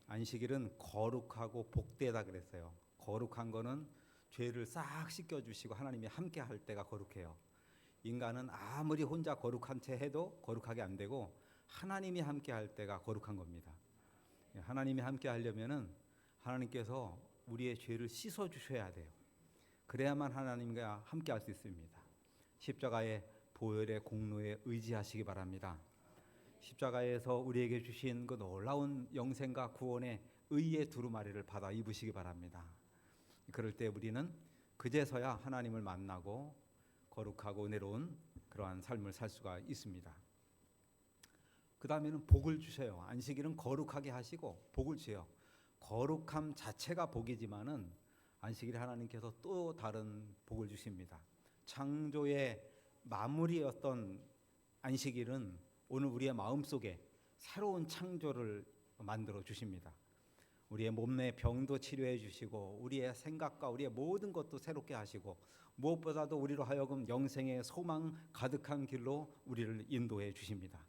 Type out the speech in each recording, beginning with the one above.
안식일은 거룩하고 복되다 그랬어요. 거룩한 거는 죄를 싹 씻겨주시고 하나님이 함께 할 때가 거룩해요. 인간은 아무리 혼자 거룩한 채 해도 거룩하게 안 되고 하나님이 함께 할 때가 거룩한 겁니다. 하나님이 함께 하려면은 하나님께서 우리의 죄를 씻어 주셔야 돼요. 그래야만 하나님과 함께 할 수 있습니다. 십자가의 보혈의 공로에 의지하시기 바랍니다. 십자가에서 우리에게 주신 그 놀라운 영생과 구원의 의의 두루마리를 받아 입으시기 바랍니다. 그럴 때 우리는 그제서야 하나님을 만나고 거룩하고 은혜로운 그러한 삶을 살 수가 있습니다. 그 다음에는 복을 주셔요. 안식일은 거룩하게 하시고 복을 주세요. 거룩함 자체가 복이지만은 안식일에 하나님께서 또 다른 복을 주십니다. 창조의 마무리였던 안식일은 오늘 우리의 마음속에 새로운 창조를 만들어 주십니다. 우리의 몸의 병도 치료해 주시고 우리의 생각과 우리의 모든 것도 새롭게 하시고 무엇보다도 우리로 하여금 영생의 소망 가득한 길로 우리를 인도해 주십니다.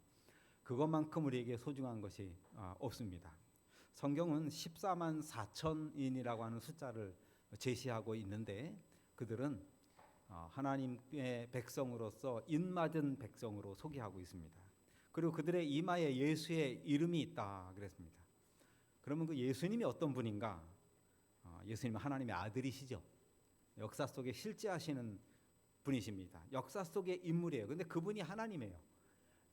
그것만큼 우리에게 소중한 것이 없습니다. 성경은 14만 4천인이라고 하는 숫자를 제시하고 있는데 그들은 하나님의 백성으로서 인맞은 백성으로 소개하고 있습니다. 그리고 그들의 이마에 예수의 이름이 있다 그랬습니다. 그러면 그 예수님이 어떤 분인가? 예수님은 하나님의 아들이시죠. 역사 속에 실제하시는 분이십니다. 역사 속의 인물이에요. 그런데 그분이 하나님이에요.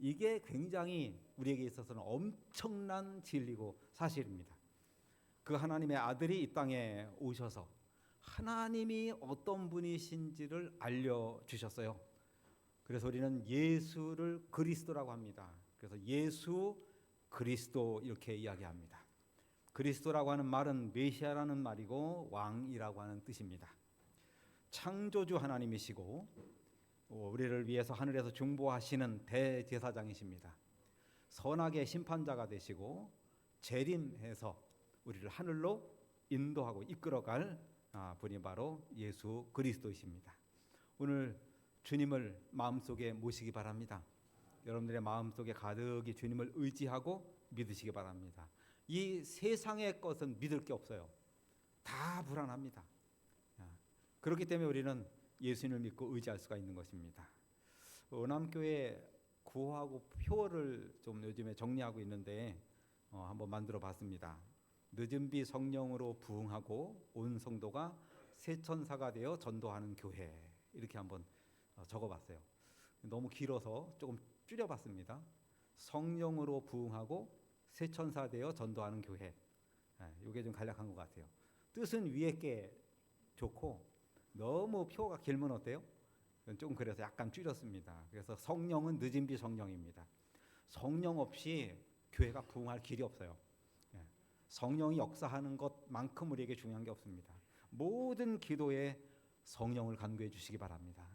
이게 굉장히 우리에게 있어서는 엄청난 진리고 사실입니다. 그 하나님의 아들이 이 땅에 오셔서 하나님이 어떤 분이신지를 알려주셨어요. 그래서 우리는 예수를 그리스도라고 합니다. 그래서 예수 그리스도 이렇게 이야기합니다. 그리스도라고 하는 말은 메시아라는 말이고 왕이라고 하는 뜻입니다. 창조주 하나님이시고 우리를 위해서 하늘에서 중보하시는 대제사장이십니다. 선악의 심판자가 되시고 재림해서 우리를 하늘로 인도하고 이끌어갈 분이 바로 예수 그리스도이십니다. 오늘 주님을 마음속에 모시기 바랍니다. 여러분들의 마음속에 가득히 주님을 의지하고 믿으시기 바랍니다. 이 세상의 것은 믿을 게 없어요. 다 불안합니다. 그렇기 때문에 우리는 예수님을 믿고 의지할 수가 있는 것입니다. 원암교회 구호하고 표어를 좀 요즘에 정리하고 있는데 한번 만들어 봤습니다. 늦은 비 성령으로 부흥하고 온 성도가 새 천사가 되어 전도하는 교회 이렇게 한번 적어봤어요. 너무 길어서 조금 줄여봤습니다. 성령으로 부흥하고 새 천사 되어 전도하는 교회. 이게 좀 간략한 것 같아요. 뜻은 위에 게 좋고 너무 표가 길면 어때요? 좀 그래서 약간 줄였습니다. 그래서 성령은 늦은 비 성령입니다. 성령 없이 교회가 부흥할 길이 없어요. 성령이 역사하는 것만큼 우리에게 중요한 게 없습니다. 모든 기도에 성령을 간구해 주시기 바랍니다.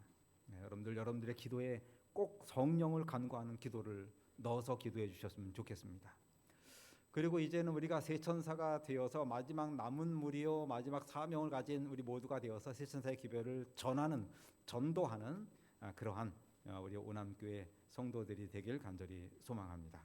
여러분들의 기도에 꼭 성령을 간구하는 기도를 넣어서 기도해 주셨으면 좋겠습니다. 그리고 이제는 우리가 새 천사가 되어서 마지막 남은 무리요 마지막 사명을 가진 우리 모두가 되어서 새 천사의 기별을 전하는 전도하는 그러한 우리 오남교회 성도들이 되길 간절히 소망합니다.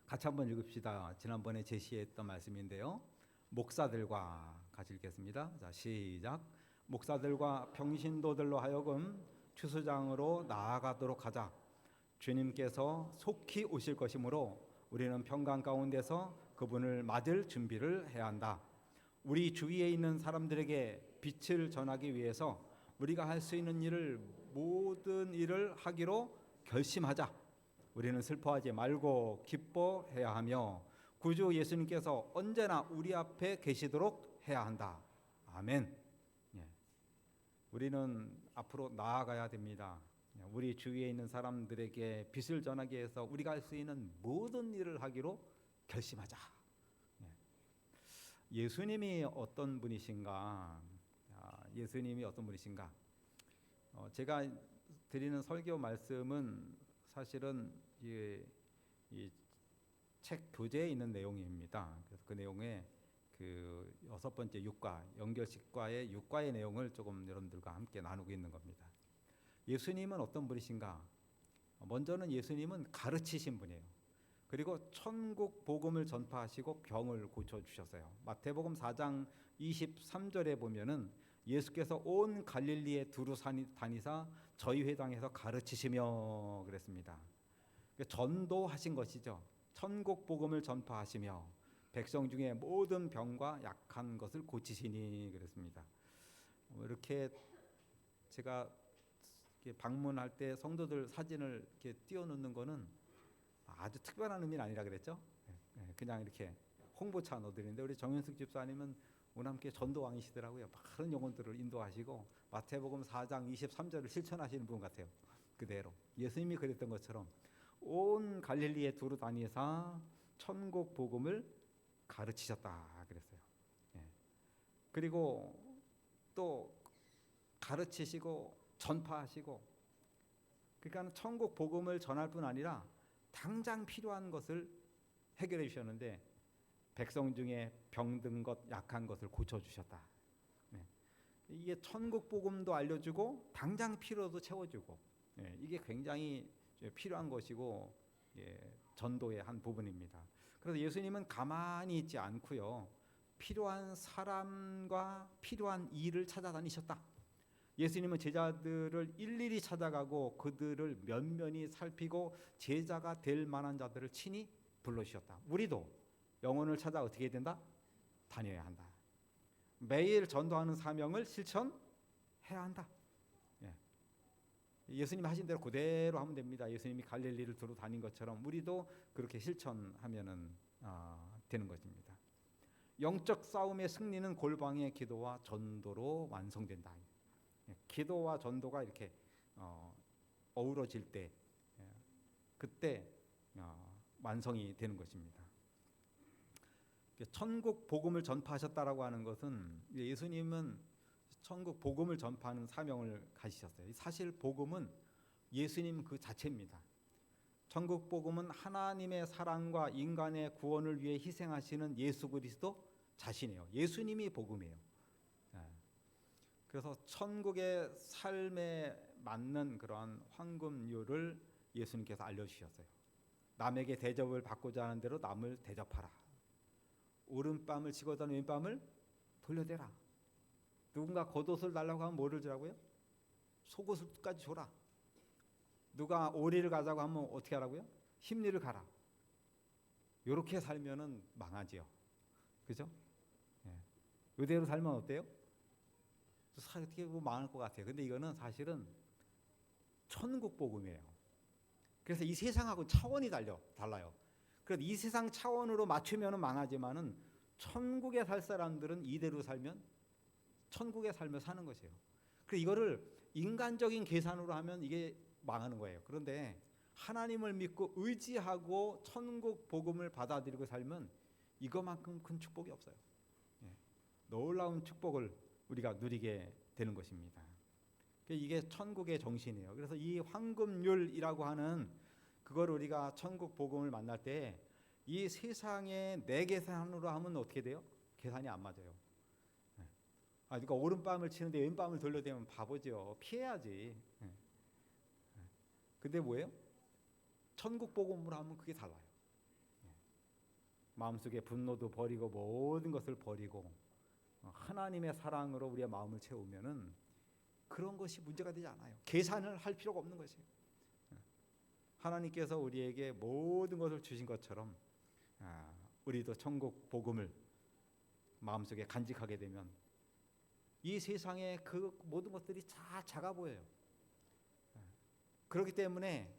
같이 한번 읽읍시다. 지난번에 제시했던 말씀인데요. 목사들과 같이 읽겠습니다. 자, 시작. 목사들과 평신도들로 하여금 추수장으로 나아가도록 하자. 주님께서 속히 오실 것이므로 우리는 평강 가운데서 그분을 맞을 준비를 해야 한다. 우리 주위에 있는 사람들에게 빛을 전하기 위해서 우리가 할 수 있는 일을 모든 일을 하기로 결심하자. 우리는 슬퍼하지 말고 기뻐해야 하며 구주 예수님께서 언제나 우리 앞에 계시도록 해야 한다. 아멘. 우리는 앞으로 나아가야 됩니다. 우리 주위에 있는 사람들에게 빛을 전하기 위해서 우리가 할 수 있는 모든 일을 하기로 결심하자. 예수님이 어떤 분이신가? 예수님이 어떤 분이신가? 제가 드리는 설교 말씀은 사실은 이 책 교재에 있는 내용입니다. 그래서 그 내용에 그 6번째 육과 연결식과의 육과의 내용을 조금 여러분들과 함께 나누고 있는 겁니다. 예수님은 어떤 분이신가? 먼저는 예수님은 가르치신 분이에요. 그리고 천국 복음을 전파하시고 병을 고쳐 주셨어요. 마태복음 4장 23절에 보면은 예수께서 온 갈릴리에 두루 다니사 저희 회당에서 가르치시며 그랬습니다. 전도하신 것이죠. 천국 복음을 전파하시며 백성 중에 모든 병과 약한 것을 고치시니 그랬습니다. 이렇게 제가 방문할 때 성도들 사진을 이렇게 띄워놓는 거는 아주 특별한 의미는 아니라 그랬죠. 그냥 이렇게 홍보차 넣어드리는데 우리 정윤숙 집사님은 오남교회 전도왕이시더라고요. 많은 영혼들을 인도하시고 마태복음 4장 23절을 실천하시는 분 같아요. 그대로 예수님이 그랬던 것처럼 온 갈릴리에 두루 다니사 천국 복음을 가르치셨다 그랬어요. 그리고 또 가르치시고 전파하시고, 그러니까 천국 복음을 전할 뿐 아니라 당장 필요한 것을 해결해 주셨는데 백성 중에 병든 것 약한 것을 고쳐주셨다. 이게 천국 복음도 알려주고 당장 필요도 채워주고, 이게 굉장히 필요한 것이고 전도의 한 부분입니다. 그래서 예수님은 가만히 있지 않고요, 필요한 사람과 필요한 일을 찾아다니셨다. 예수님은 제자들을 일일이 찾아가고 그들을 면면히 살피고 제자가 될 만한 자들을 친히 불러주셨다. 우리도 영혼을 찾아 어떻게 해야 된다? 다녀야 한다. 매일 전도하는 사명을 실천해야 한다. 예수님이 하신 대로 그대로 하면 됩니다. 예수님이 갈릴리를 두루 다닌 것처럼 우리도 그렇게 실천하면 되는 것입니다. 영적 싸움의 승리는 골방의 기도와 전도로 완성된다. 기도와 전도가 이렇게 어우러질 때 그때 완성이 되는 것입니다. 천국 복음을 전파하셨다라고 하는 것은 예수님은 천국 복음을 전파하는 사명을 가지셨어요. 사실 복음은 예수님 그 자체입니다. 천국 복음은 하나님의 사랑과 인간의 구원을 위해 희생하시는 예수 그리스도 자신이에요. 예수님이 복음이에요. 그래서 천국의 삶에 맞는 그러한 황금률을 예수님께서 알려주셨어요. 남에게 대접을 받고자 하는 대로 남을 대접하라. 오른뺨을 치고다는 왼뺨을 돌려대라. 누군가 겉옷을 달라고 하면 뭐를 주라고요? 속옷까지 줘라. 누가 오리를 가자고 하면 어떻게 하라고요? 심리를 가라. 이렇게 살면은 망하지요. 그죠? 이대로 살면 어때요? 어떻게 보면 망할 것 같아요. 근데 이거는 사실은 천국 복음이에요. 그래서 이 세상하고 차원이 달라요. 그래서 이 세상 차원으로 맞추면 망하지만은 천국에 살 사람들은 이대로 살면 천국의 삶을 사는 것이에요. 그래서 이거를 인간적인 계산으로 하면 이게 망하는 거예요. 그런데 하나님을 믿고 의지하고 천국 복음을 받아들이고 살면 이거만큼 큰 축복이 없어요. 놀라운 축복을 우리가 누리게 되는 것입니다. 이게 천국의 정신이에요. 그래서 이 황금률이라고 하는 그걸 우리가 천국 복음을 만날 때 이 세상의 내 계산으로 하면 어떻게 돼요? 계산이 안 맞아요. 그러니까 오른뺨을 치는데 왼뺨을 돌려대면 바보죠. 피해야지. 근데 뭐예요? 천국 복음으로 하면 그게 달라요. 마음속에 분노도 버리고 모든 것을 버리고 하나님의 사랑으로 우리의 마음을 채우면은 그런 것이 문제가 되지 않아요. 계산을 할 필요가 없는 것이에요. 하나님께서 우리에게 모든 것을 주신 것처럼 우리도 천국 복음을 마음속에 간직하게 되면 이 세상의 그 모든 것들이 다 작아 보여요. 그렇기 때문에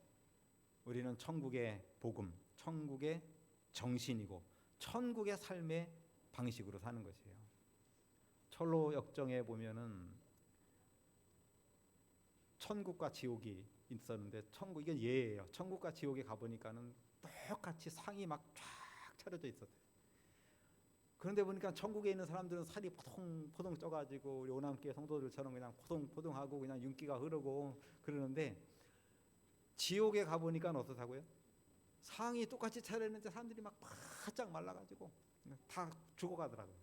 우리는 천국의 복음, 천국의 정신이고 천국의 삶의 방식으로 사는 것이에요. 철로 역정에 보면은 천국과 지옥이 있었는데 이게 예예요. 천국과 지옥에 가보니까는 똑같이 상이 막 쫙 차려져 있었대요. 그런데 보니까 천국에 있는 사람들은 살이 포동포동 쪄가지고 우리 오남교회 성도들처럼 그냥 포동포동하고 그냥 윤기가 흐르고 그러는데 지옥에 가보니까 어떻다고요? 상이 똑같이 차려있는데 사람들이 막 바짝 말라가지고 다 죽어가더라고요.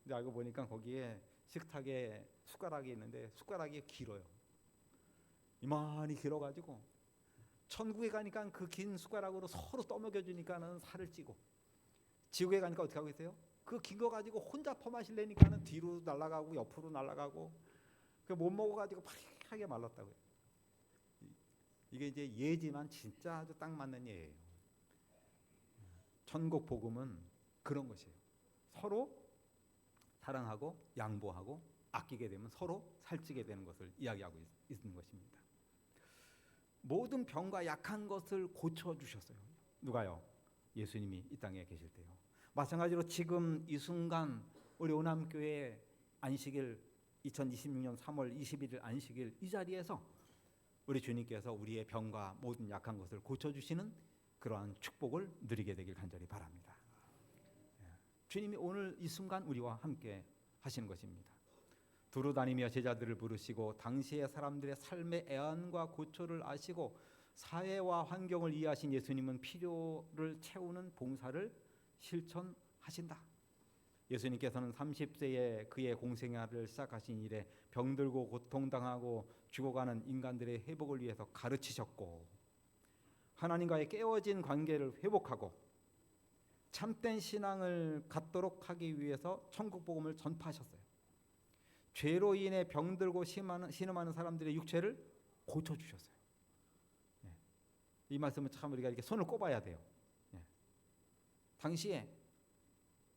근데 알고 보니까 거기에 식탁에 숟가락이 있는데 숟가락이 길어요. 이만히 길어가지고 천국에 가니까 그 긴 숟가락으로 서로 떠먹여 주니까는 살을 찌고, 지옥에 가니까 어떻게 하고 계세요? 그 긴 거 가지고 혼자 퍼마실래니까는 뒤로 날아가고 옆으로 날아가고, 그 못 먹어가지고 파리하게 말랐다고요. 이게 이제 예지만 진짜 아주 딱 맞는 예예요. 천국 복음은 그런 것이에요. 서로 사랑하고 양보하고 아끼게 되면 서로 살찌게 되는 것을 이야기하고 있는 것입니다. 모든 병과 약한 것을 고쳐주셨어요. 누가요? 예수님이 이 땅에 계실 때요. 마찬가지로 지금 이 순간 우리 오남교회 안식일 2026년 3월 21일 안식일 이 자리에서 우리 주님께서 우리의 병과 모든 약한 것을 고쳐주시는 그러한 축복을 누리게 되길 간절히 바랍니다. 주님이 오늘 이 순간 우리와 함께 하시는 것입니다. 두루 다니며 제자들을 부르시고 당시의 사람들의 삶의 애환과 고초를 아시고 사회와 환경을 이해하신 예수님은 필요를 채우는 봉사를 실천하신다. 예수님께서는 30세에 그의 공생활을 시작하신 이래 병들고 고통당하고 죽어가는 인간들의 회복을 위해서 가르치셨고, 하나님과의 깨어진 관계를 회복하고 참된 신앙을 갖도록 하기 위해서 천국 복음을 전파하셨어요. 죄로 인해 병들고 신음하는 사람들의 육체를 고쳐주셨어요. 이 말씀은 참 우리가 이렇게 손을 꼽아야 돼요. 당시에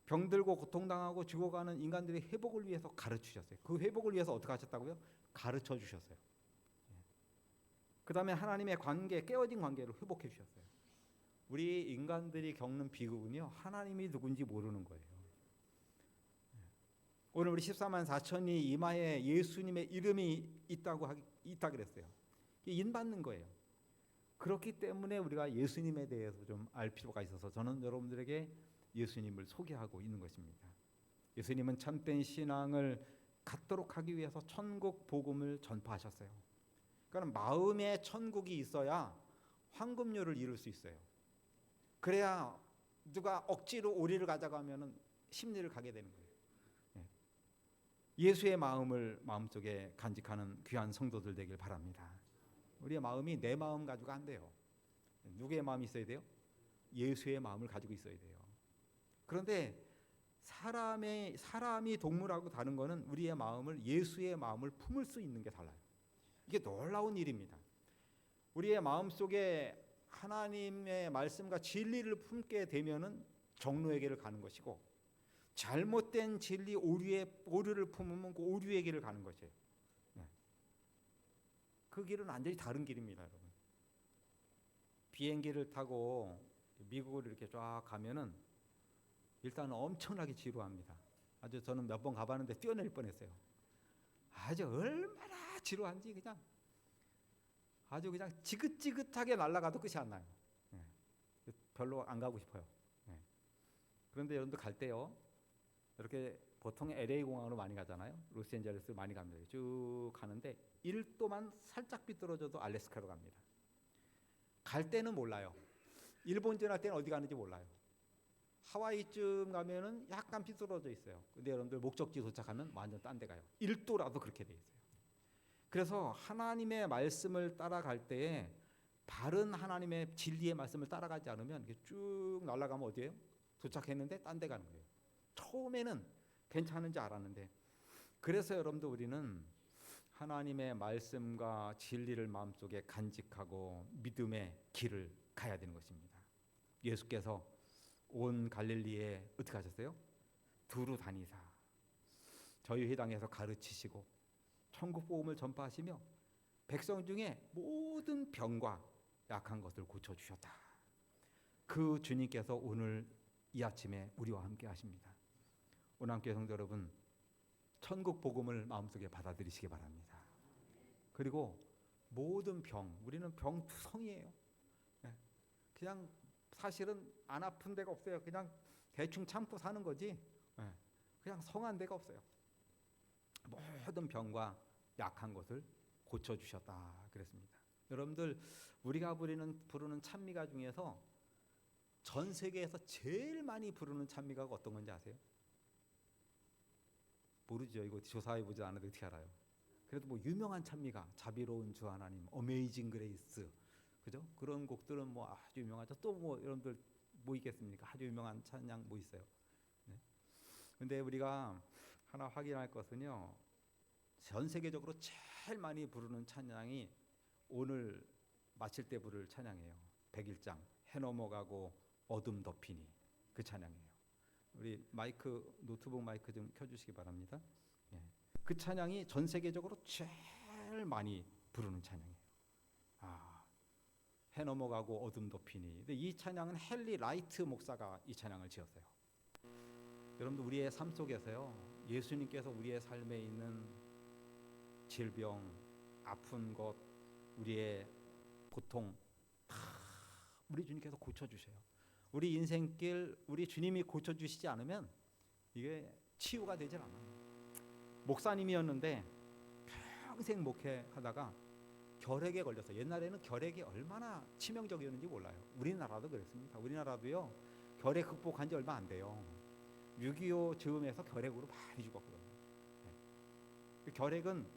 병들고 고통당하고 죽어가는 인간들의 회복을 위해서 가르치셨어요. 그 회복을 위해서 어떻게 하셨다고요? 가르쳐 주셨어요. 그 다음에 하나님의 관계, 깨어진 관계를 회복해 주셨어요. 우리 인간들이 겪는 비극은요, 하나님이 누군지 모르는 거예요. 오늘 우리 14만 4천이 이마에 예수님의 이름이 있다 그랬어요. 인받는 거예요. 그렇기 때문에 우리가 예수님에 대해서 좀 알 필요가 있어서 저는 여러분들에게 예수님을 소개하고 있는 것입니다. 예수님은 참된 신앙을 갖도록 하기 위해서 천국 복음을 전파하셨어요. 그러니까 마음에 천국이 있어야 황금률을 이룰 수 있어요. 그래야 누가 억지로 오리를 가자고 하면은 심리를 가게 되는 거예요. 예수의 마음을 마음속에 간직하는 귀한 성도들 되길 바랍니다. 우리의 마음이 내 마음 가지고 안 돼요. 누구의 마음이 있어야 돼요? 예수의 마음을 가지고 있어야 돼요. 그런데 사람이 동물하고 다른 거는 우리의 마음을, 예수의 마음을 품을 수 있는 게 달라요. 이게 놀라운 일입니다. 우리의 마음 속에 하나님의 말씀과 진리를 품게 되면은 정로에게를 가는 것이고, 잘못된 진리 오류를 품으면 그 오류의 길을 가는 것이에요. 그 길은 완전히 다른 길입니다, 여러분. 비행기를 타고 미국을 이렇게 쫙 가면은 일단 엄청나게 지루합니다. 아주 저는 몇 번 가봤는데 뛰어내릴 뻔했어요. 아주 얼마나 지루한지 그냥 아주 그냥 지긋지긋하게 날아가도 끝이 안 나요. 별로 안 가고 싶어요. 그런데 여러분들 갈 때요, 이렇게 보통 LA 공항으로 많이 가잖아요. 로스앤젤레스 많이 갑니다. 쭉 가는데 1도만 살짝 삐뚤어져도 알래스카로 갑니다. 갈 때는 몰라요. 일본 지날 때는 어디 가는지 몰라요. 하와이쯤 가면은 약간 삐뚤어져 있어요. 근데 여러분들 목적지 도착하면 완전 딴 데 가요. 1도라도 그렇게 돼 있어요. 그래서 하나님의 말씀을 따라갈 때에 바른 하나님의 진리의 말씀을 따라가지 않으면 이렇게 쭉 날아가면 어디예요? 도착했는데 딴 데 가는 거예요. 처음에는 괜찮은지 알았는데, 그래서 여러분들 우리는 하나님의 말씀과 진리를 마음속에 간직하고 믿음의 길을 가야 되는 것입니다. 예수께서 온 갈릴리에 어떻게 하셨어요? 두루 다니사 저희 회당에서 가르치시고 천국 복음을 전파하시며 백성 중에 모든 병과 약한 것을 고쳐주셨다. 그 주님께서 오늘 이 아침에 우리와 함께 하십니다. 오남교회 성도 여러분, 천국 복음을 마음속에 받아들이시기 바랍니다. 그리고 모든 병, 우리는 병투성이에요. 그냥 사실은 안 아픈 데가 없어요. 그냥 대충 참고 사는 거지. 그냥 성한 데가 없어요. 모든 병과 약한 것을 고쳐주셨다 그랬습니다. 여러분들, 우리가 부르는 찬미가 중에서 전 세계에서 제일 많이 부르는 찬미가 어떤 건지 아세요? 모르죠. 이거 조사해보지 않아도 어떻게 알아요? 그래도 뭐 유명한 찬미가 자비로운 주 하나님, 어메이징 그레이스, 그죠? 그런 곡들은 뭐 아주 유명하죠. 또 뭐 여러분들 뭐 있겠습니까? 아주 유명한 찬양 뭐 있어요? 네. 근데 우리가 하나 확인할 것은요. 전 세계적으로 제일 많이 부르는 찬양이 오늘 마칠 때 부를 찬양이에요. 101장 해 넘어가고 어둠 덮이니 그 찬양이에요. 우리 마이크 노트북 마이크 좀 켜주시기 바랍니다. 예. 그 찬양이 전 세계적으로 제일 많이 부르는 찬양이에요. 해 넘어가고 어둠 덮이니. 근데 이 찬양은 헨리 라이트 목사가 이 찬양을 지었어요. 여러분들 우리의 삶 속에서요, 예수님께서 우리의 삶에 있는 질병, 아픈 것, 우리의 고통 다 우리 주님께서 고쳐주셔요. 우리 인생길 우리 주님이 고쳐주시지 않으면 이게 치유가 되질 않아요. 목사님이었는데 평생 목회하다가 결핵에 걸려서, 옛날에는 결핵이 얼마나 치명적이었는지 몰라요. 우리나라도 그랬습니다. 우리나라도요 결핵 극복한 지 얼마 안 돼요. 6.25 즈음에서 결핵으로 많이 죽었거든요. 네. 결핵은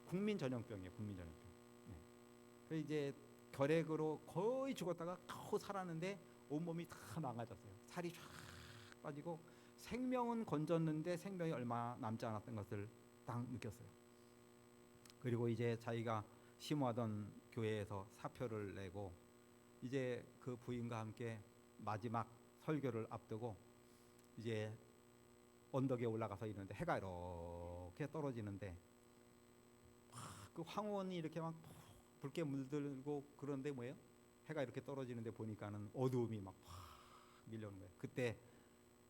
국민 전염병이에요. 국민 전염병. 네. 그래서 이제 결핵으로 거의 죽었다가 겨우 살았는데 온몸이 다 망가졌어요. 살이 쫙 빠지고 생명은 건졌는데 생명이 얼마 남지 않았던 것을 딱 느꼈어요. 그리고 이제 자기가 심호하던 교회에서 사표를 내고 이제 그 부인과 함께 마지막 설교를 앞두고 이제 언덕에 올라가서 있는데 해가 이렇게 떨어지는데 그 황혼이 이렇게 막 붉게 물들고 그런데 뭐예요? 해가 이렇게 떨어지는데 보니까는 어두움이 막 밀려오는 거예요. 그때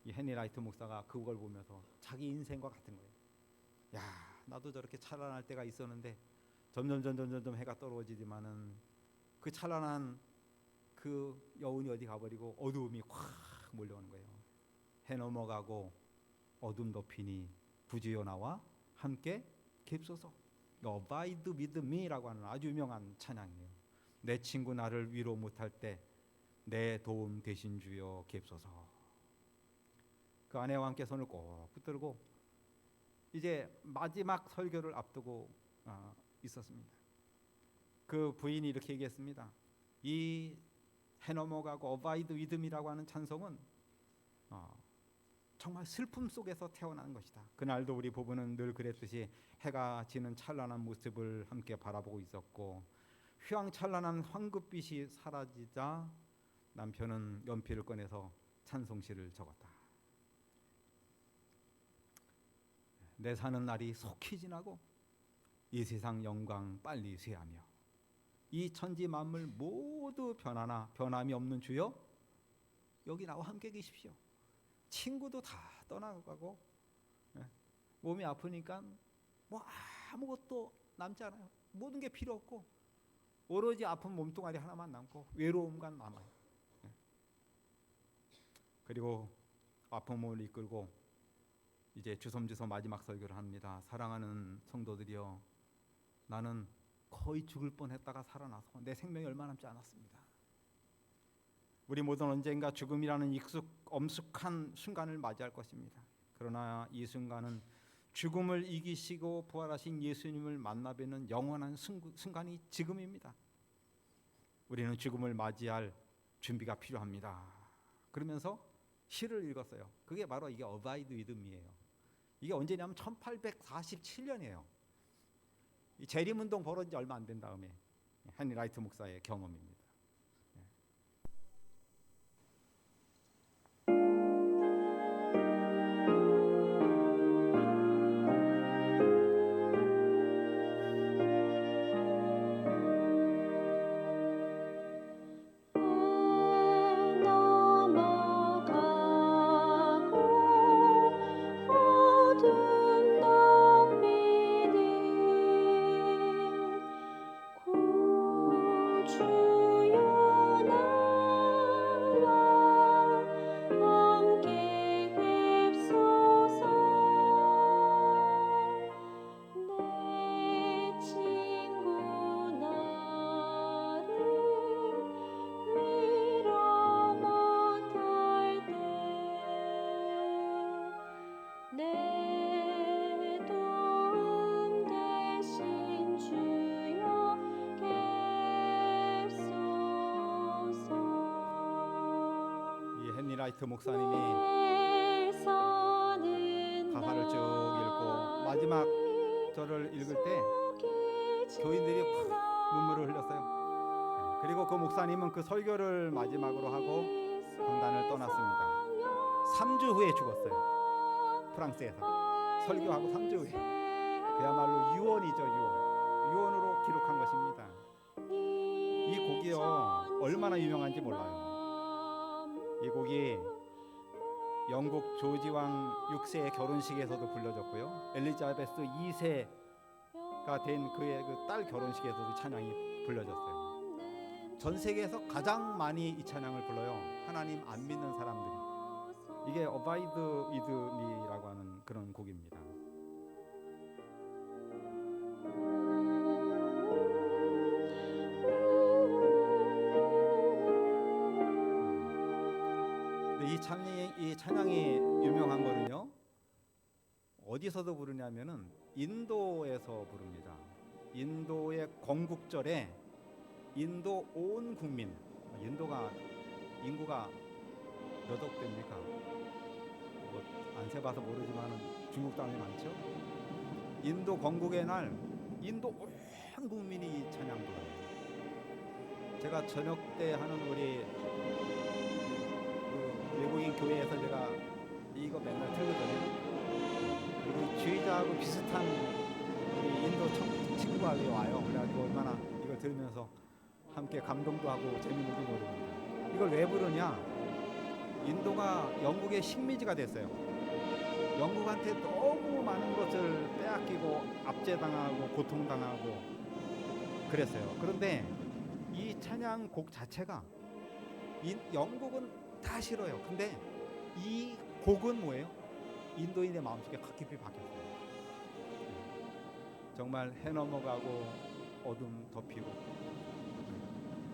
이 헨리 라이트 목사가 그걸 보면서 자기 인생과 같은 거예요. 야, 나도 저렇게 찬란할 때가 있었는데 점점 해가 떨어지지만은 그 찬란한 그 여운이 어디 가버리고 어두움이 확 몰려오는 거예요. 해 넘어가고 어둠 덮이니 부주여 나와 함께 겹소서. Abide with me라고 하는 아주 유명한 찬양이에요. 내 친구 나를 위로 못할 때 내 도움 되신 주여 겹소서. 그 아내와 함께 손을 꼭 붙들고 이제 마지막 설교를 앞두고 있었습니다. 그 부인이 이렇게 얘기했습니다. 이 해 넘어가고 Abide with me라고 하는 찬송은 정말 슬픔 속에서 태어난 것이다. 그날도 우리 부부는 늘 그랬듯이 해가 지는 찬란한 모습을 함께 바라보고 있었고 휘황찬란한 황급빛이 사라지자 남편은 연필을 꺼내서 찬송시를 적었다. 내 사는 날이 속히 지나고 이 세상 영광 빨리 쇠하며 이 천지 만물 모두 변함이 없는 주여 여기 나와 함께 계십시오. 친구도 다 떠나가고 몸이 아프니까 뭐 아무것도 남지 않아요. 모든 게 필요 없고 오로지 아픈 몸뚱아리 하나만 남고 외로움과 남아요. 그리고 아픈 몸을 이끌고 이제 주섬주섬 마지막 설교를 합니다. 사랑하는 성도들이여, 나는 거의 죽을 뻔했다가 살아나서 내 생명이 얼마 남지 않았습니다. 우리 모두는 언젠가 죽음이라는 엄숙한 순간을 맞이할 것입니다. 그러나 이 순간은 죽음을 이기시고 부활하신 예수님을 만나 뵙는 영원한 순간이 지금입니다. 우리는 죽음을 맞이할 준비가 필요합니다. 그러면서 시를 읽었어요. 그게 바로 이게 Abide with me예요. 이게 언제냐면 1847년이에요. 이 재림운동 벌어진 지 얼마 안 된 다음에 헨리 라이트 목사의 경험입니다. 주 라이트 목사님이 가사를 쭉 읽고 마지막 절을 읽을 때 교인들이 눈물을 흘렸어요. 그리고 그 목사님은 그 설교를 마지막으로 하고 강단을 떠났습니다. 3주 후에 죽었어요. 프랑스에서 설교하고 3주 후에. 그야말로 유언이죠. 유언으로 기록한 것입니다. 이 곡이요 얼마나 유명한지 몰라요. 이 곡이 영국 조지 왕 6세의 결혼식에서도 불려졌고요. 엘리자베스 2세가 된 그의 그 딸 결혼식에서도 찬양이 불려졌어요. 전 세계에서 가장 많이 이 찬양을 불러요. 하나님 안 믿는 사람들이. 이게 Abide with me라고 하는 그런 곡입니다. 이 찬양이 유명한 거는요 어디서도 부르냐면은 인도에서 부릅니다. 인도의 건국절에 인도 온 국민, 인도가 인구가 몇 억 됩니까? 뭐 안 세봐서 모르지만 중국 땅이 많죠. 인도 건국의 날 인도 온 국민이 이 찬양 불러요. 제가 저녁 때 하는 우리 외국인 교회에서 제가 이거 맨날 틀거든요. 우리 주의자하고 비슷한 우리 인도 친구가 와요. 그래가지고 얼마나 이걸 들으면서 함께 감동도 하고 재미있는지 모릅니다. 이걸 왜 부르냐? 인도가 영국의 식민지가 됐어요. 영국한테 너무 많은 것을 빼앗기고 압제당하고 고통당하고 그랬어요. 그런데 이 찬양 곡 자체가 영국은 다 싫어요. 근데 이 곡은 뭐예요? 인도인의 마음속에 깊이 박혔어요. 정말 해 넘어가고 어둠 덮이고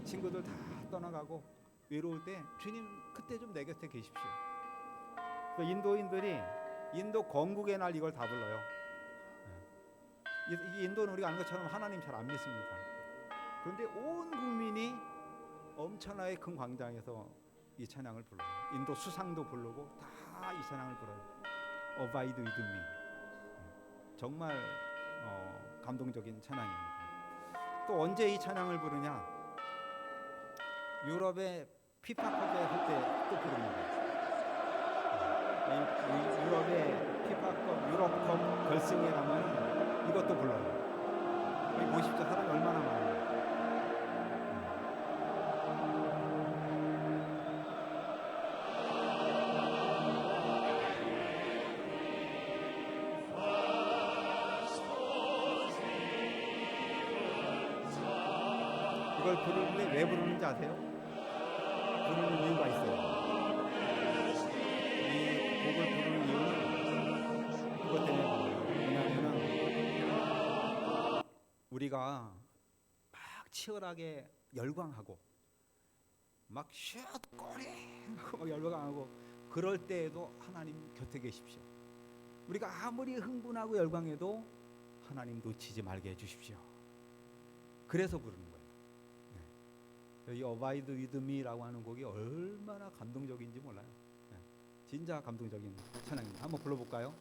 친구들 다 떠나가고 외로울 때 주님 그때 좀 내 곁에 계십시오. 인도인들이 인도 건국의 날 이걸 다 불러요. 이 인도는 우리가 아는 것처럼 하나님 잘 안 믿습니다. 그런데 온 국민이 엄청나게 큰 광장에서 이 찬양을 불러요. 인도 수상도 부르고 다 이 찬양을 불러요. Abide with me. 정말 감동적인 찬양입니다. 또 언제 이 찬양을 부르냐? 유럽의 피파컵에 할 때 또 부릅니다. 유럽의 피파컵, 유럽컵 결승에 가면 이것도 불러요. 여기 보십시오. 사람이 얼마나 많아요. 이걸 부르는데 왜 부르는지 아세요? 부르는 이유가 있어요. 이 곡을 부르는 이유는 그것 때문에 불러요. 왜냐하면 우리가 막 치열하게 열광하고 막 슛 꼬리 하고 막 열광하고 그럴 때에도 하나님 곁에 계십시오. 우리가 아무리 흥분하고 열광해도 하나님 놓치지 말게 해주십시오. 그래서 부르는 거예요. 이 Abide with me라고 하는 곡이 얼마나 감동적인지 몰라요. 진짜 감동적인 찬양입니다. 한번 불러볼까요?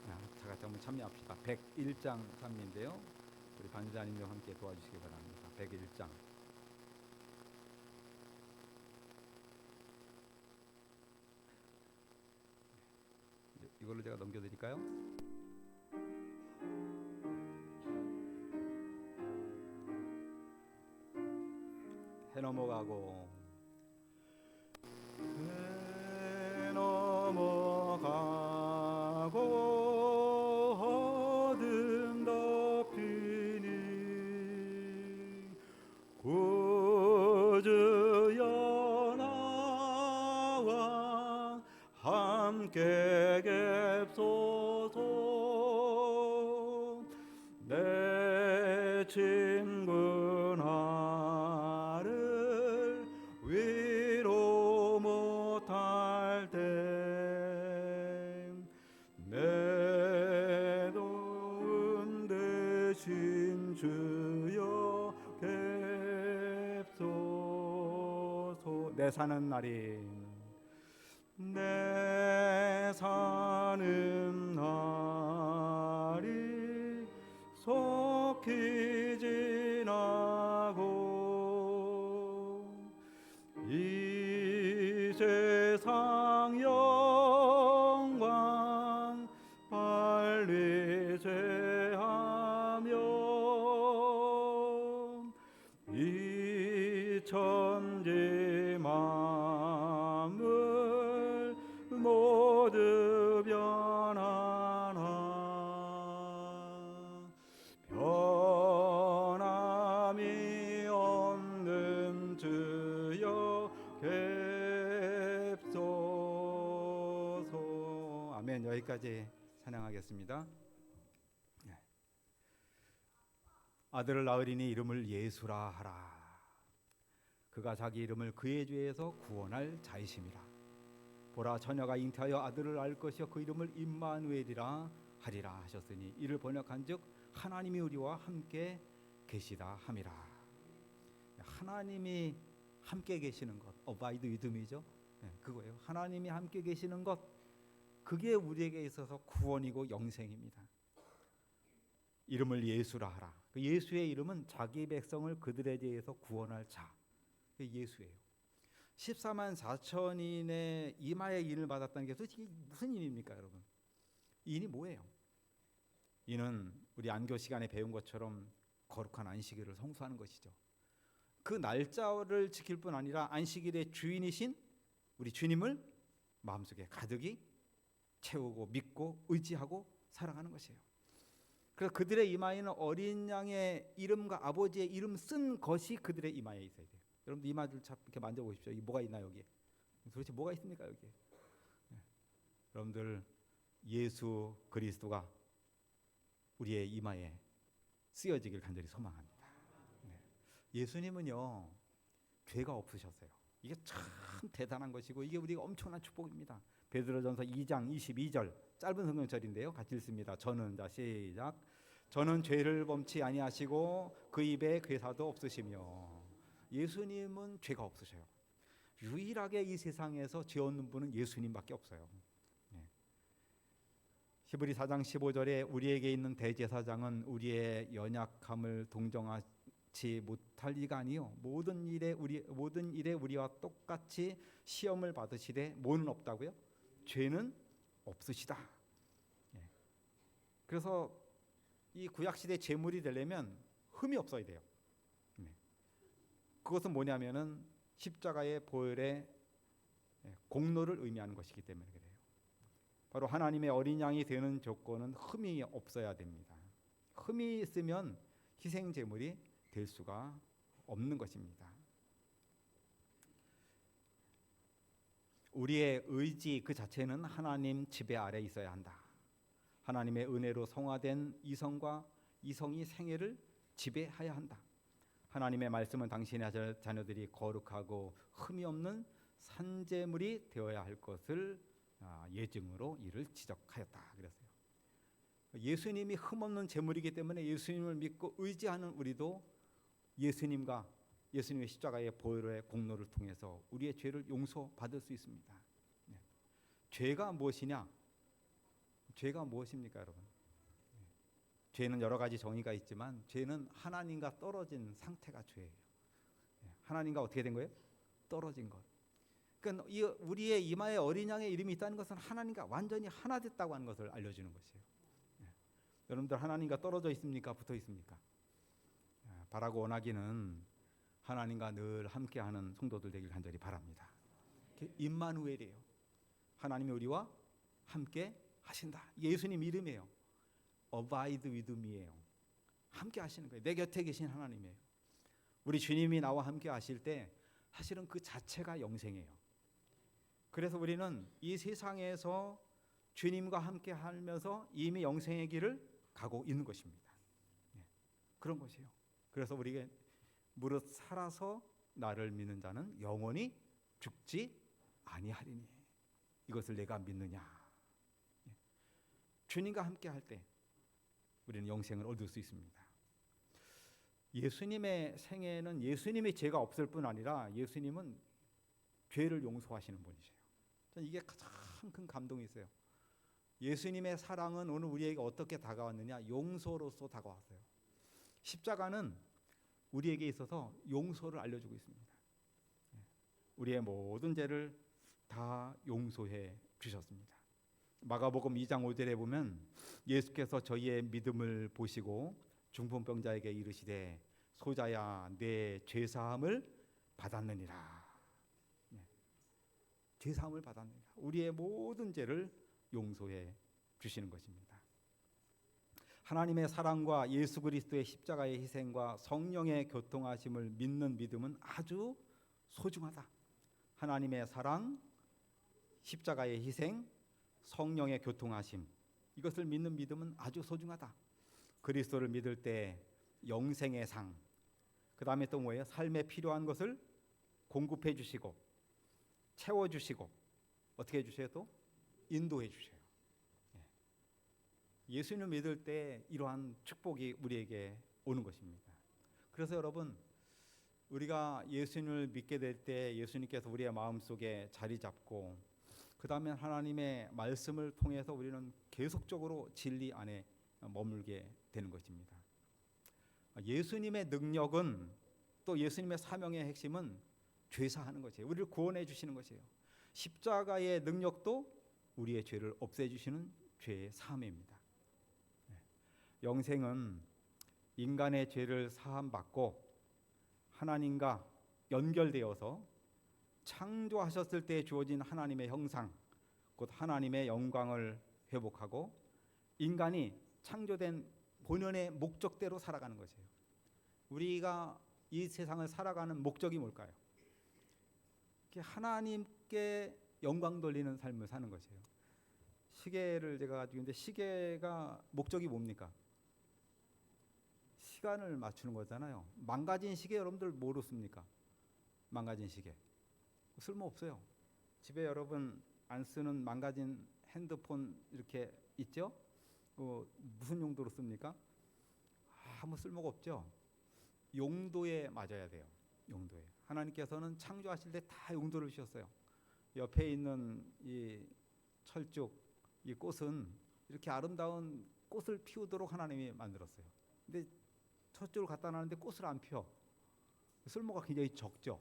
다 같이 한번 참여합시다. 101장 참여인데요. 우리 반주자님과 함께 도와주시기 바랍니다. 101장. 이걸로 제가 넘겨드릴까요? 해 넘어가고 해 넘어가고 어둠 덮이니 구주여 나와 함께 갭소서 내 친구 나를 위로 못할 때 내 도움 되신 주여 갭소서 내 사는 날이 영광 빨리 제하며 이 천지 만물 모두 변하나 변함이 없는 주여 뵙소서. 아멘. 여기까지 찬양하겠습니다. 아들을 낳으리니 이름을 예수라 하라. 그가 자기 이름을 그의 죄에서 구원할 자이심이라. 보라 처녀가 잉태하여 아들을 낳을 것이요 그 이름을 임마누엘이라 하리라 하셨으니 이를 번역한즉 하나님이 우리와 함께 계시다 함이라. 하나님이 함께 계시는 것, 어바이드 위드미죠. 그거예요. 하나님이 함께 계시는 것, 그게 우리에게 있어서 구원이고 영생입니다. 이름을 예수라 하라. 그 예수의 이름은 자기 백성을 그들에 대해서 구원할 자, 그게 예수예요. 14만 4천인의 이마에 인을 받았다는 게 도대체 무슨 인입니까, 여러분? 이 인이 뭐예요? 이는 우리 안교 시간에 배운 것처럼 거룩한 안식일을 성수하는 것이죠. 그 날짜를 지킬 뿐 아니라 안식일의 주인이신 우리 주님을 마음속에 가득히 채우고 믿고 의지하고 살아가는 것이에요. 그래서 그들의 이마에는 어린 양의 이름과 아버지의 이름 쓴 것이 그들의 이마에 있어야 돼요. 여러분들 이마를 이렇게 만져보십시오. 이게 뭐가 있나 여기에? 도대체 뭐가 있습니까 여기에? 여러분들 예수 그리스도가 우리의 이마에 쓰여지길 간절히 소망합니다. 예수님은요 죄가 없으셨어요. 이게 참 대단한 것이고 이게 우리가 엄청난 축복입니다. 베드로전서 2장 22절 짧은 성경절인데요. 같이 읽습니다. 저는 시작. 저는 죄를 범치 아니하시고 그 입에 괴사도 없으시며. 예수님은 죄가 없으셔요. 유일하게 이 세상에서 죄 없는 분은 예수님밖에 없어요. 히브리 4장 15절에 우리에게 있는 대제사장은 우리의 연약함을 동정하지 못할 이가 아니요 모든 일에 우리와 똑같이 시험을 받으시되 뭐는 없다고요? 죄는 없으시다. 그래서 이 구약시대 제물이 되려면 흠이 없어야 돼요. 그것은 뭐냐면은 십자가의 보혈의 공로를 의미하는 것이기 때문에 그래요. 바로 하나님의 어린 양이 되는 조건은 흠이 없어야 됩니다. 흠이 있으면 희생 제물이 될 수가 없는 것입니다. 우리의 의지 그 자체는 하나님 지배 아래 있어야 한다. 하나님의 은혜로 성화된 이성이 생애를 지배해야 한다. 하나님의 말씀은 당신의 자녀들이 거룩하고 흠이 없는 산제물이 되어야 할 것을 예증으로 이를 지적하였다 그랬어요. 예수님이 흠없는 제물이기 때문에 예수님을 믿고 의지하는 우리도 예수님의 십자가의 보혈의 공로를 통해서 우리의 죄를 용서받을 수 있습니다. 죄가 무엇이냐? 죄가 무엇입니까, 여러분? 죄는 여러 가지 정의가 있지만 죄는 하나님과 떨어진 상태가 죄예요. 하나님과 어떻게 된 거예요? 떨어진 것. 그러니까 우리의 이마에 어린 양의 이름이 있다는 것은 하나님과 완전히 하나 됐다고 하는 것을 알려주는 것이에요. 여러분들 하나님과 떨어져 있습니까? 붙어 있습니까? 바라고 원하기는 하나님과 늘 함께하는 성도들 되길 간절히 바랍니다. 임마누엘이에요. 하나님이 우리와 함께 하신다. 예수님 이름이에요. Abide with me예요. 함께 하시는 거예요. 내 곁에 계신 하나님이에요. 우리 주님이 나와 함께 하실 때 사실은 그 자체가 영생이에요. 그래서 우리는 이 세상에서 주님과 함께 하면서 이미 영생의 길을 가고 있는 것입니다. 그런 것이에요. 그래서 우리가 무릇 살아서 나를 믿는 자는 영원히 죽지 아니하리니 이것을 내가 믿느냐. 주님과 함께 할 때 우리는 영생을 얻을 수 있습니다. 예수님의 생애는 예수님의 죄가 없을 뿐 아니라 예수님은 죄를 용서하시는 분이세요. 저는 이게 가장 큰 감동이 있어요. 예수님의 사랑은 오늘 우리에게 어떻게 다가왔느냐? 용서로서 다가왔어요. 십자가는 우리에게 있어서 용서를 알려주고 있습니다. 우리의 모든 죄를 다 용서해 주셨습니다. 마가복음 2장 5절에 보면 예수께서 저희의 믿음을 보시고 중풍병자에게 이르시되 소자야 내 죄사함을 받았느니라. 죄사함을 받았느니라. 우리의 모든 죄를 용서해 주시는 것입니다. 하나님의 사랑과 예수 그리스도의 십자가의 희생과 성령의 교통하심을 믿는 믿음은 아주 소중하다. 하나님의 사랑, 십자가의 희생, 성령의 교통하심, 이것을 믿는 믿음은 아주 소중하다. 그리스도를 믿을 때 영생의 상, 그 다음에 또 뭐예요? 삶에 필요한 것을 공급해 주시고 채워 주시고 어떻게 해주세요? 또 인도해 주셔요. 예수님을 믿을 때 이러한 축복이 우리에게 오는 것입니다. 그래서 여러분, 우리가 예수님을 믿게 될 때 예수님께서 우리의 마음속에 자리 잡고 그 다음에 하나님의 말씀을 통해서 우리는 계속적으로 진리 안에 머물게 되는 것입니다. 예수님의 능력은, 또 예수님의 사명의 핵심은 죄사하는 것이에요. 우리를 구원해 주시는 것이에요. 십자가의 능력도 우리의 죄를 없애주시는 죄의 사함입니다. 영생은 인간의 죄를 사함받고 하나님과 연결되어서 창조하셨을 때 주어진 하나님의 형상, 곧 하나님의 영광을 회복하고 인간이 창조된 본연의 목적대로 살아가는 것이에요. 우리가 이 세상을 살아가는 목적이 뭘까요? 하나님께 영광 돌리는 삶을 사는 것이에요. 시계를 제가 가지고 있는데 시계가 목적이 뭡니까? 시간을 맞추는 거잖아요. 망가진 시계 여러분들 모르십니까? 망가진 시계 쓸모없어요. 집에 여러분 안 쓰는 망가진 핸드폰 이렇게 있죠? 무슨 용도로 씁니까? 아무 쓸모가 없죠. 용도에 맞아야 돼요. 용도에. 하나님께서는 창조하실 때 다 용도를 주셨어요. 옆에 있는 이 철쭉, 이 꽃은 이렇게 아름다운 꽃을 피우도록 하나님이 만들었어요. 근데 철쭉을 갖다 놨는데 꽃을 안 피워. 쓸모가 굉장히 적죠.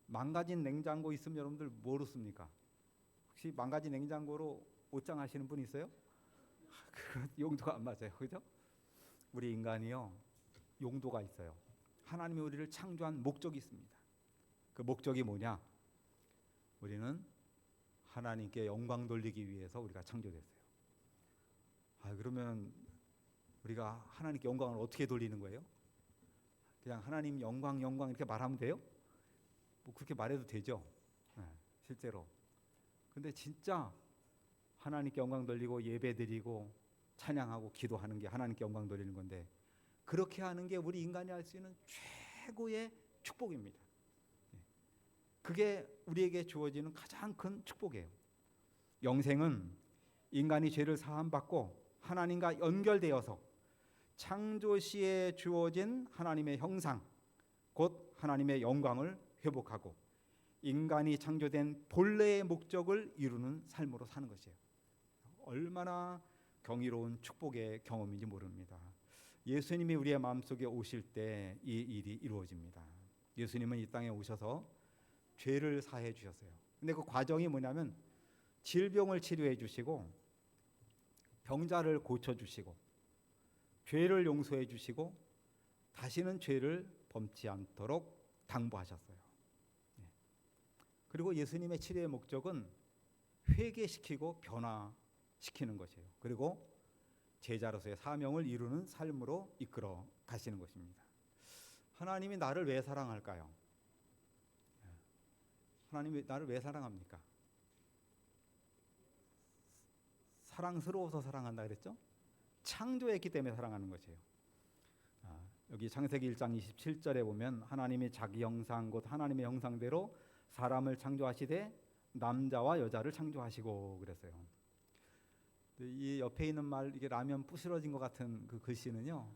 망가진 냉장고 있으면 여러분들 뭐로 씁니까? 혹시 망가진 냉장고로 옷장 하시는 분 있어요? 그 용도가 안 맞아요. 그죠? 우리 인간이요, 용도가 있어요. 하나님이 우리를 창조한 목적이 있습니다. 그 목적이 뭐냐? 우리는 하나님께 영광 돌리기 위해서 우리가 창조됐어요. 그러면 우리가 하나님께 영광을 어떻게 돌리는 거예요? 그냥 하나님 영광 이렇게 말하면 돼요? 뭐 그렇게 말해도 되죠. 실제로. 근데 진짜 하나님께 영광 돌리고 예배드리고 찬양하고 기도하는 게 하나님께 영광 돌리는 건데, 그렇게 하는 게 우리 인간이 할 수 있는 최고의 축복입니다. 그게 우리에게 주어지는 가장 큰 축복이에요. 영생은 인간이 죄를 사함받고 하나님과 연결되어서 창조 시에 주어진 하나님의 형상, 곧 하나님의 영광을 회복하고 인간이 창조된 본래의 목적을 이루는 삶으로 사는 것이에요. 얼마나 경이로운 축복의 경험인지 모릅니다. 예수님이 우리의 마음속에 오실 때 이 일이 이루어집니다. 예수님은 이 땅에 오셔서 죄를 사해 주셨어요. 근데 그 과정이 뭐냐면 질병을 치료해 주시고 병자를 고쳐 주시고 죄를 용서해 주시고 다시는 죄를 범치 않도록 당부하셨어요. 그리고 예수님의 치료의 목적은 회개시키고 변화시키는 것이에요. 그리고 제자로서의 사명을 이루는 삶으로 이끌어 가시는 것입니다. 하나님이 나를 왜 사랑할까요? 하나님이 나를 왜 사랑합니까? 사랑스러워서 사랑한다 그랬죠? 창조했기 때문에 사랑하는 것이에요. 여기 창세기 1장 27절에 보면 하나님이 자기 형상 곧 하나님의 형상대로 사람을 창조하시되 남자와 여자를 창조하시고 그랬어요. 이 옆에 있는 말, 이게 라면 부스러진 것 같은 그 글씨는요,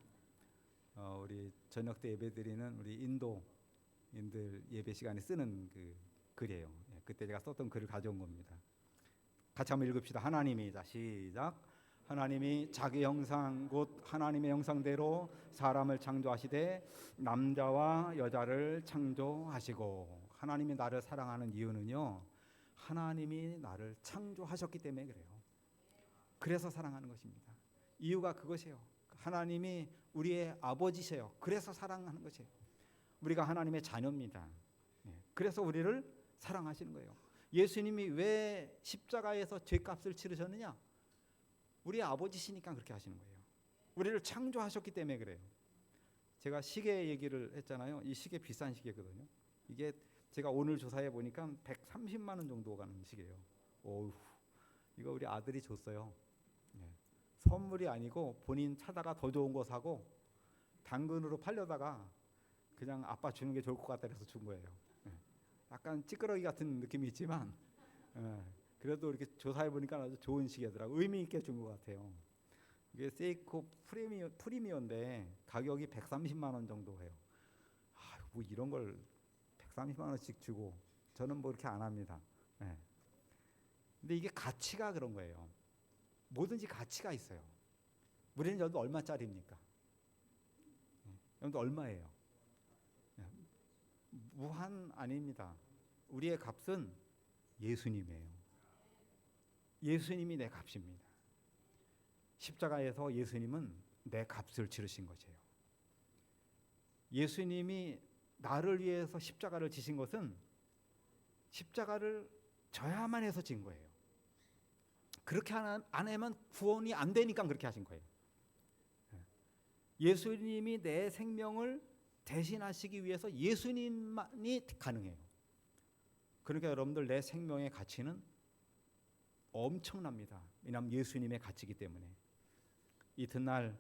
우리 저녁 때 예배드리는 우리 인도인들 예배 시간에 쓰는 그 글이에요. 그때 제가 썼던 글을 가져온 겁니다. 같이 한번 읽읍시다. 하나님이, 자 시작. 하나님이 자기 형상 곧 하나님의 형상대로 사람을 창조하시되 남자와 여자를 창조하시고. 하나님이 나를 사랑하는 이유는요, 하나님이 나를 창조하셨기 때문에 그래요. 그래서 사랑하는 것입니다. 이유가 그것이에요. 하나님이 우리의 아버지세요. 그래서 사랑하는 것이에요. 우리가 하나님의 자녀입니다. 그래서 우리를 사랑하시는 거예요. 예수님이 왜 십자가에서 죄값을 치르셨느냐? 우리의 아버지시니까 그렇게 하시는 거예요. 우리를 창조하셨기 때문에 그래요. 제가 시계 얘기를 했잖아요. 이 시계 비싼 시계거든요. 이게 제가 오늘 조사해 보니까 130만 원 정도 가는 시계예요. 오우, 이거 우리 아들이 줬어요. 선물이 아니고 본인 차다가 더 좋은 거 사고 당근으로 팔려다가 그냥 아빠 주는 게 좋을 것 같다 해서 준 거예요. 약간 찌끄러기 같은 느낌이 있지만 그래도 이렇게 조사해 보니까 아주 좋은 시계더라고요. 의미 있게 준 것 같아요. 이게 세이코 프리미어인데 가격이 130만 원 정도 해요. 뭐 이런 걸 130만 원씩 주고 저는 뭐 이렇게 안 합니다. 근데 이게 가치가 그런 거예요. 뭐든지 가치가 있어요. 우리는 여러분 얼마짜리입니까? 여러분 얼마예요? 무한 아닙니다. 우리의 값은 예수님이에요. 예수님이 내 값입니다. 십자가에서 예수님은 내 값을 치르신 것이에요. 예수님이 나를 위해서 십자가를 지신 것은 십자가를 져야만 해서 진 거예요. 그렇게 안 하면 구원이 안 되니까 그렇게 하신 거예요. 예수님이 내 생명을 대신하시기 위해서 예수님만이 가능해요. 그러니까 여러분들 내 생명의 가치는 엄청납니다. 왜냐하면 예수님의 가치이기 때문에. 이튿날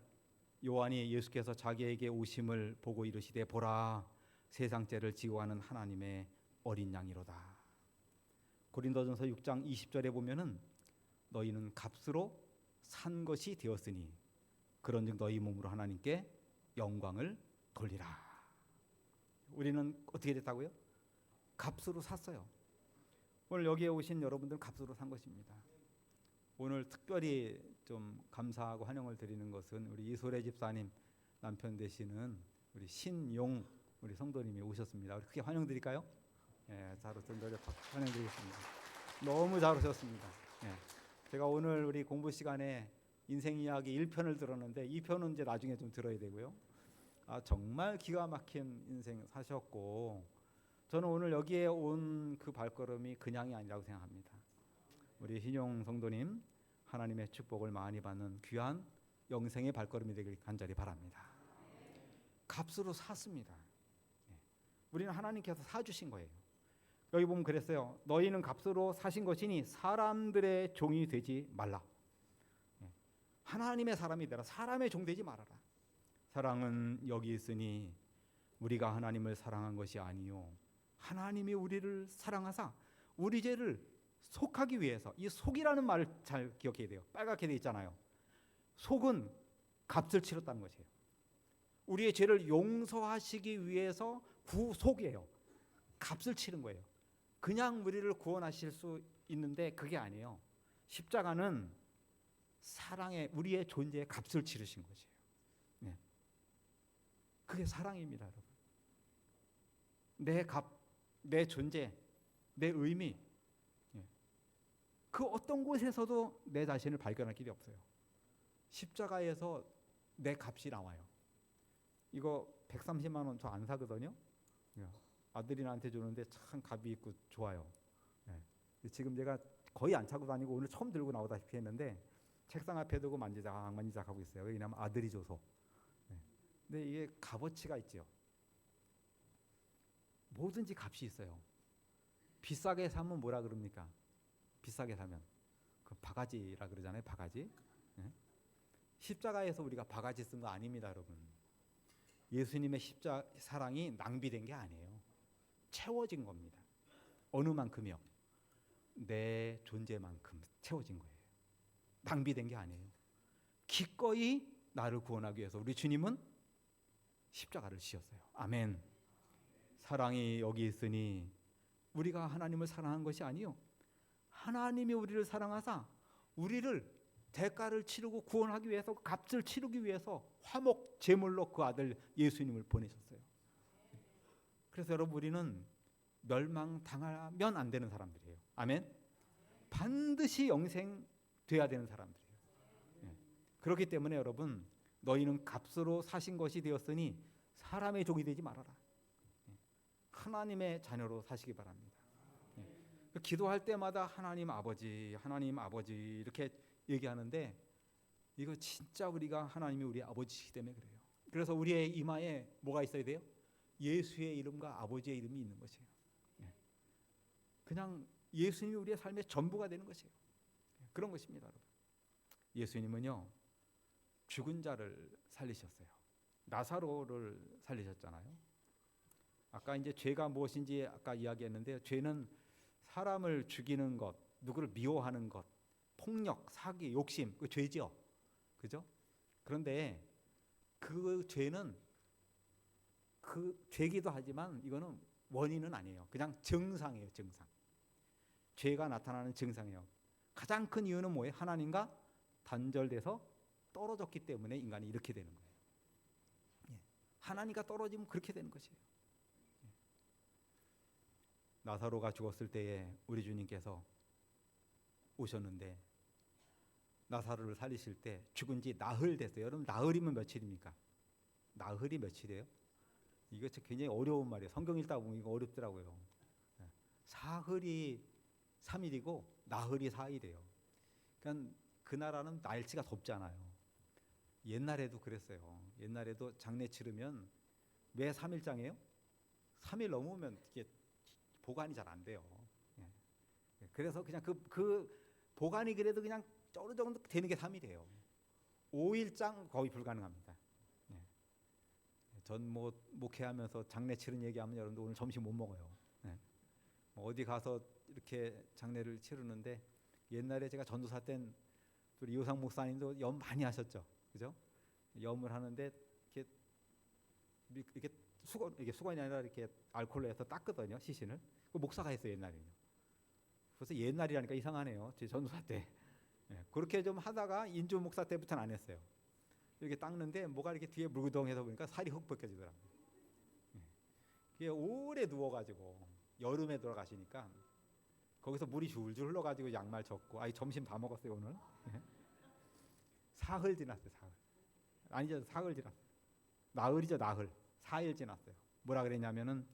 요한이 예수께서 자기에게 오심을 보고 이르시되 보라 세상 죄를 지고 가는 하나님의 어린 양이로다. 고린도전서 6장 20절에 보면은 너희는 값으로 산 것이 되었으니 그런즉 너희 몸으로 하나님께 영광을 돌리라. 우리는 어떻게 됐다고요? 값으로 샀어요. 오늘 여기에 오신 여러분들 값으로 산 것입니다. 오늘 특별히 좀 감사하고 환영을 드리는 것은 우리 이소래 집사님 남편 되시는 우리 신용 우리 성도님이 오셨습니다. 우리 크게 환영드릴까요? 잘 오셨는데 환영드리겠습니다. 너무 잘 오셨습니다. 제가 오늘 우리 공부 시간에 인생 이야기 1편을 들었는데 2편은 이제 나중에 좀 들어야 되고요. 정말 기가 막힌 인생 사셨고 저는 오늘 여기에 온 그 발걸음이 그냥이 아니라고 생각합니다. 우리 신용 성도님 하나님의 축복을 많이 받는 귀한 영생의 발걸음이 되길 간절히 바랍니다. 값으로 샀습니다. 우리는 하나님께서 사주신 거예요. 여기 보면 그랬어요. 너희는 값으로 사신 것이니 사람들의 종이 되지 말라. 하나님의 사람이 되라. 사람의 종 되지 말아라. 사랑은 여기 있으니 우리가 하나님을 사랑한 것이 아니요 하나님이 우리를 사랑하사 우리 죄를 속하기 위해서, 이 속이라는 말을 잘 기억해야 돼요. 빨갛게 돼 있잖아요. 속은 값을 치렀다는 것이에요. 우리의 죄를 용서하시기 위해서 구속이에요. 값을 치른 거예요. 그냥 우리를 구원하실 수 있는데 그게 아니에요. 십자가는 사랑의 우리의 존재의 값을 치르신 것이에요. 그게 사랑입니다, 여러분. 내 값, 내 존재, 내 의미, 그 어떤 곳에서도 내 자신을 발견할 길이 없어요. 십자가에서 내 값이 나와요. 이거 130만 원 저 안 사거든요. 아들이 나한테 주는데 참 값이 있고 좋아요. 지금 제가 거의 안 차고 다니고 오늘 처음 들고 나오다시피 했는데 책상 앞에 두고 만지작 하고 있어요. 왜냐하면 아들이 줘서. 근데 이게 값어치가 있죠. 뭐든지 값이 있어요. 비싸게 사면 뭐라 그럽니까? 비싸게 사면 그 바가지라 그러잖아요. 바가지. 십자가에서 우리가 바가지 쓴 거 아닙니다, 여러분. 예수님의 십자 사랑이 낭비된 게 아니에요. 채워진 겁니다. 어느 만큼이요? 내 존재만큼 채워진 거예요. 낭비된 게 아니에요. 기꺼이 나를 구원하기 위해서 우리 주님은 십자가를 지셨어요. 아멘. 사랑이 여기 있으니 우리가 하나님을 사랑한 것이 아니요 하나님이 우리를 사랑하사 우리를 대가를 치르고 구원하기 위해서 값을 치르기 위해서 화목 제물로 그 아들 예수님을 보내셨어요. 그래서 여러분 우리는 멸망당하면 안 되는 사람들이에요. 아멘. 반드시 영생 돼야 되는 사람들이에요. 예. 그렇기 때문에 여러분, 너희는 값으로 사신 것이 되었으니 사람의 종이 되지 말아라. 예. 하나님의 자녀로 사시기 바랍니다. 예. 기도할 때마다 하나님 아버지, 하나님 아버지 이렇게 얘기하는데, 이거 진짜 우리가 하나님이 우리 아버지시기 때문에 그래요. 그래서 우리의 이마에 뭐가 있어야 돼요? 예수의 이름과 아버지의 이름이 있는 것이에요. 예. 그냥 예수님이 우리의 삶의 전부가 되는 것이에요. 예. 그런 것입니다, 여러분. 예수님은요, 죽은 자를 살리셨어요. 나사로를 살리셨잖아요. 아까 이제 죄가 무엇인지 아까 이야기했는데, 죄는 사람을 죽이는 것, 누구를 미워하는 것, 폭력, 사기, 욕심, 그 죄죠. 그죠? 그런데 그 죄는 그 죄기도 하지만 이거는 원인은 아니에요. 그냥 증상이에요, 증상. 죄가 나타나는 증상이에요. 가장 큰 이유는 뭐예요? 하나님과 단절돼서 떨어졌기 때문에 인간이 이렇게 되는 거예요. 예. 하나님과 떨어지면 그렇게 되는 것이에요. 예. 나사로가 죽었을 때에 우리 주님께서 오셨는데, 나사로를 살리실 때 죽은 지 나흘 됐어요. 여러분, 나흘이면 며칠입니까? 나흘이 며칠이에요? 이거 굉장히 어려운 말이에요. 성경 읽다 보면 이거 어렵더라고요. 사흘이 3일이고 나흘이 4일이에요. 그러니까 그 나라는 날씨가 덥잖아요. 옛날에도 그랬어요. 옛날에도 장례 치르면 왜 3일장이에요? 3일 넘으면 이게 보관이 잘 안 돼요. 그래서 그냥 그 보관이 그래도 그냥 어느 정도 되는 게 3일이에요. 5일장 거의 불가능합니다. 전 뭐 목회하면서 장례 치른 얘기하면 여러분들 오늘 점심 못 먹어요. 어디 가서 이렇게 장례를 치르는데, 옛날에 제가 전도사 땐 우리 이호상 목사님도 염 많이 하셨죠, 그죠? 염을 하는데 이렇게 수건이 아니라 이렇게 알코올로 해서 닦거든요, 시신을. 그 목사가 했어요, 옛날에는요. 그래서 옛날이라니까 이상하네요, 제 전도사 때. 그렇게 좀 하다가 인주 목사 때부터는 안 했어요. 이렇게 닦는데 뭐가 이렇게 뒤에 물구덩해서 보니까 살이 흙 벗겨지더라고요. 그게 오래 누워가지고 여름에 돌아가시니까 거기서 물이 줄줄 흘러가지고 양말 젖고, 점심 다 먹었어요 오늘. 사흘 지났어요, 사흘. 아니죠, 사흘 지났어요. 나흘이죠, 나흘. 4일 지났어요. 뭐라 그랬냐면은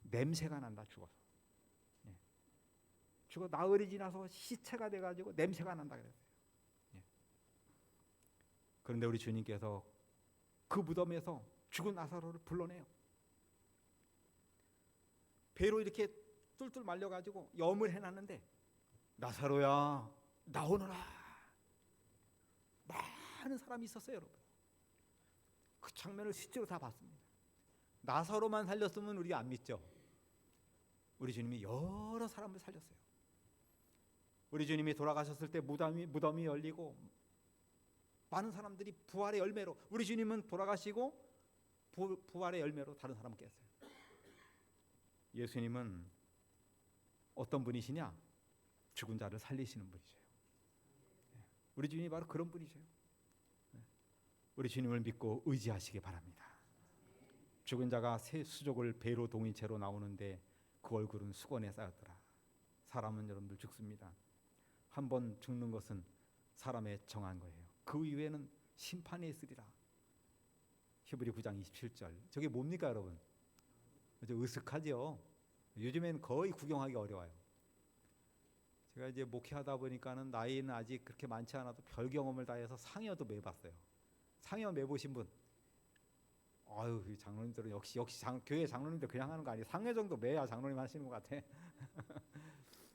냄새가 난다, 죽어서. 죽어 나흘이 지나서 시체가 돼가지고 냄새가 난다 그랬어요. 그런데 우리 주님께서 그 무덤에서 죽은 나사로를 불러내요. 배로 이렇게 뚫뚫 말려가지고 염을 해놨는데, 나사로야 나오너라. 많은 사람이 있었어요, 여러분. 그 장면을 실제로 다 봤습니다. 나사로만 살렸으면 우리가 안 믿죠. 우리 주님이 여러 사람을 살렸어요. 우리 주님이 돌아가셨을 때 무덤이 열리고 많은 사람들이 부활의 열매로, 우리 주님은 돌아가시고 부활의 열매로 다른 사람을 깼어요. 예수님은 어떤 분이시냐? 죽은 자를 살리시는 분이세요. 우리 주님이 바로 그런 분이세요. 우리 주님을 믿고 의지하시기 바랍니다. 죽은 자가 새 수족을 배로 동인 채로 나오는데 그 얼굴은 수건에 쌓였더라. 사람은 여러분들 죽습니다. 한 번 죽는 것은 사람의 정한 거예요. 그 이후에는 심판이 있으리라. 히브리 9장 27절. 저게 뭡니까, 여러분? 으슥하죠. 요즘에는 거의 구경하기 어려워요. 제가 이제 목회하다 보니까는 나이는 아직 그렇게 많지 않아도 별 경험을 다 해서 상여도 매봤어요. 상여 매보신 분? 아유, 장로님들은 역시 교회 장로님들 그냥 하는 거 아니에요. 상여 정도 매야 장로님 하시는 것 같아.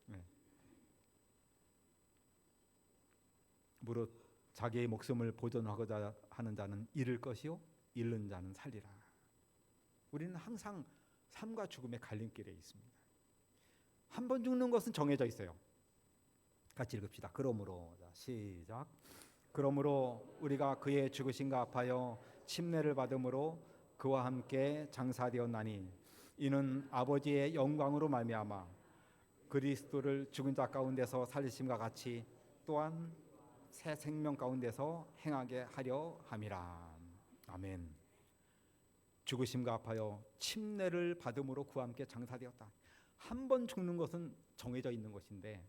네. 무릇 자기의 목숨을 보존하고자 하는 자는 잃을 것이요 잃는 자는 살리라. 우리는 항상 삶과 죽음의 갈림길에 있습니다. 한 번 죽는 것은 정해져 있어요. 같이 읽읍시다. 그러므로, 시작. 그러므로 우리가 그의 죽으심과 합하여 침례를 받음으로 그와 함께 장사되었나니, 이는 아버지의 영광으로 말미암아 그리스도를 죽은 자 가운데서 살리심과 같이 또한 새 생명 가운데서 행하게 하려 함이라. 아멘. 죽으심과 아파요 침례를 받음으로 그와 함께 장사되었다. 한 번 죽는 것은 정해져 있는 것인데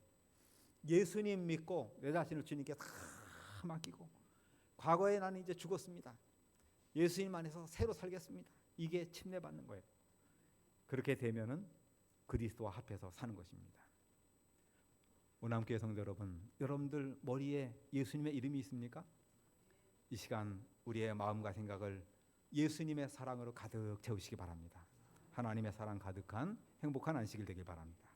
예수님 믿고 내 자신을 주님께 다 맡기고 과거에 나는 이제 죽었습니다. 예수님 안에서 새로 살겠습니다. 이게 침례받는 거예요. 그렇게 되면은 그리스도와 합해서 사는 것입니다. 오남교회 성도 여러분, 여러분들 머리에 예수님의 이름이 있습니까? 이 시간 우리의 마음과 생각을 예수님의 사랑으로 가득 채우시기 바랍니다. 하나님의 사랑 가득한 행복한 안식일 되길 바랍니다.